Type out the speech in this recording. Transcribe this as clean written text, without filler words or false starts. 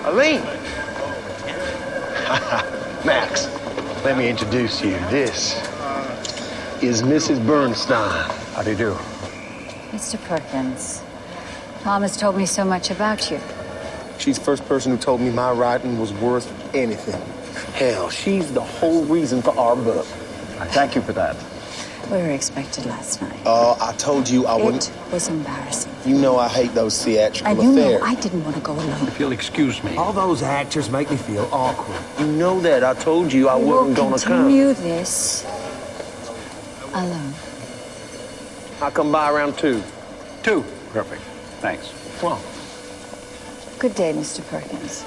Aline! Max, let me introduce you. This is Mrs. Bernstein. How do you do? Mr. Perkins, Mom has told me so much about you. She's the first person who told me my writing was worth anything. Hell, she's the whole reason for our book. I thank you for that. We were expected last night. I told you I wouldn't. It was embarrassing. You know I hate those theatrical And you affairs. know I didn't want to go alone. If you'll excuse me. All those actors make me feel awkward. You know that. I told you I wasn't gonna come. Continue this alone. I'll come by around 2. 2. Perfect. Thanks. Come on. Good day, Mr. Perkins.